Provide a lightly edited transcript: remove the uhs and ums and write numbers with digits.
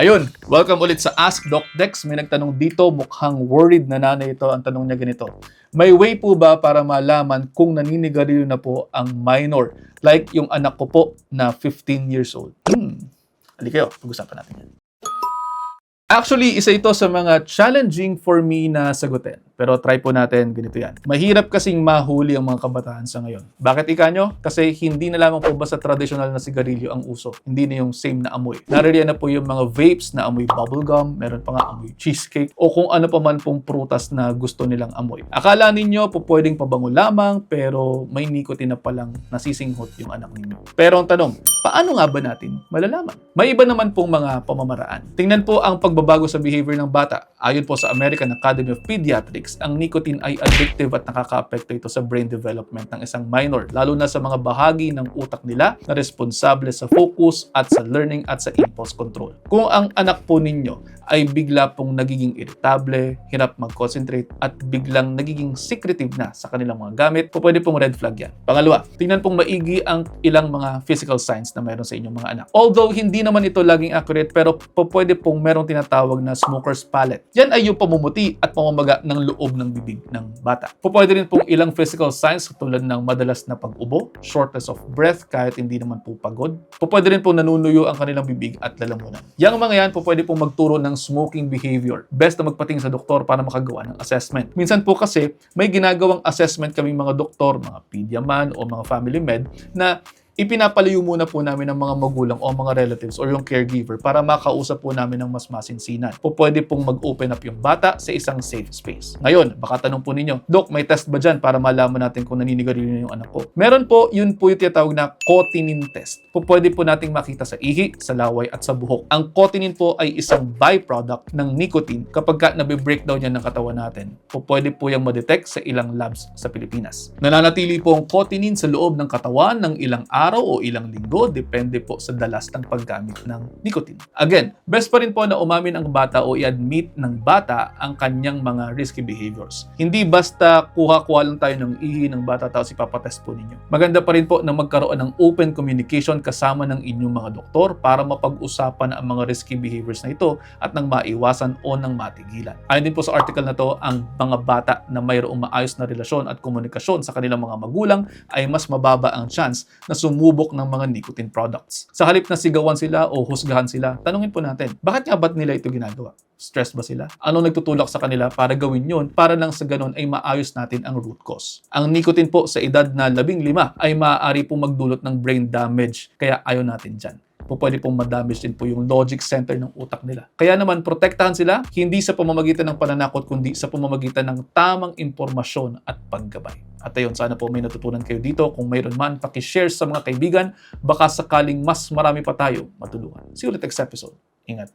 Ayun, welcome ulit sa Ask Doc Dex. May nagtanong dito, mukhang worried na nanay ito. Ang tanong niya ganito, may way po ba para malaman kung naninigarilyo na po ang minor? Like yung anak ko po na 15 years old. Halika kayo, pag-usapan natin yan. Actually, isa ito sa mga challenging for me na sagutin. Pero try po natin, ganito yan. Mahirap kasing mahuli ang mga kabataan sa ngayon. Bakit ikanyo? Kasi hindi na lamang po basta traditional na sigarilyo ang uso. Hindi na yung same na amoy. Naririyan na po yung mga vapes na amoy bubblegum, meron pa nga amoy cheesecake, o kung ano pa man pong prutas na gusto nilang amoy. Akala ninyo po pwedeng pabango lamang, pero may nicotine na palang nasisinghot yung anak ninyo. Pero ang tanong, paano nga ba natin malalaman? May iba naman pong mga pamamaraan. Tingnan po ang pagbabago sa behavior ng bata. Ayon po sa American Academy of Pediatrics, ang nicotine ay addictive at nakaka-apekto ito sa brain development ng isang minor, lalo na sa mga bahagi ng utak nila na responsable sa focus at sa learning at sa impulse control. Kung ang anak po ninyo ay bigla pong nagiging irritable, hirap mag-concentrate, at biglang nagiging secretive na sa kanilang mga gamit, pwede pong red flag yan. Pangalawa, tingnan pong maigi ang ilang mga physical signs na meron sa inyong mga anak. Although hindi naman ito laging accurate, pero pwede pong merong tinatawag na smoker's palate. Yan ay yung pamumuti at pamamaga ng loob ng bibig ng bata. Pwede rin pong ilang physical signs tulad ng madalas na pag-ubo, shortness of breath kahit hindi naman po pagod. Pwede rin pong nanunuyo ang kanilang bibig at lalamunan. Yang mga yan pwede pong magturo ng smoking behavior. Best na magpatingin sa doktor para makagawa ng assessment. Minsan po kasi may ginagawang assessment kaming mga doktor, mga pediaman o mga family med na ipinapalayo muna po namin ng mga magulang o mga relatives or yung caregiver para makausap po namin ng mas masinsinan. Pwede pong mag-open up yung bata sa isang safe space. Ngayon, baka tanong po ninyo, Dok, may test ba dyan para malaman natin kung naninigarilyo na yung anak ko? Meron po, yun po yung tinatawag na cotinine test. Pwede po nating makita sa ihi, sa laway at sa buhok. Ang cotinine po ay isang byproduct ng nicotine kapag nabi-breakdown yan ng katawan natin. Pwede po yung ma-detect sa ilang labs sa Pilipinas. Nananatili po ang cotinine sa loob ng katawan ng ilang araw o ilang linggo, depende po sa dalas ng paggamit ng nicotine. Again, best pa rin po na umamin ang bata o i-admit ng bata ang kanyang mga risky behaviors. Hindi basta kuha-kuha lang tayo ng ihi ng bata tapos ipapatest po ninyo. Maganda pa rin po na magkaroon ng open communication kasama ng inyong mga doktor para mapag-usapan ang mga risky behaviors na ito at nang maiwasan o nang matigilan. Ayon din po sa article na to, ang mga bata na mayroong maayos na relasyon at komunikasyon sa kanilang mga magulang ay mas mababa ang chance na sumubok ng mga nicotine products. Sa halip na sigawan sila o husgahan sila, tanungin po natin, bakit nga ba't nila ito ginagawa? Stress ba sila? Ano nagtutulak sa kanila para gawin yun para lang sa ganun ay maayos natin ang root cause? Ang nicotine po sa edad na 15 ay maaari pong magdulot ng brain damage, kaya ayaw natin dyan. Pwede pong madamage din po yung logic center ng utak nila. Kaya naman, protektahan sila, hindi sa pamamagitan ng pananakot, kundi sa pamamagitan ng tamang impormasyon at paggabay. At ayun, sana po may natutunan kayo dito. Kung mayroon man, pakishare sa mga kaibigan, baka sakaling mas marami pa tayo matulungan. See you ulit next episode. Ingat.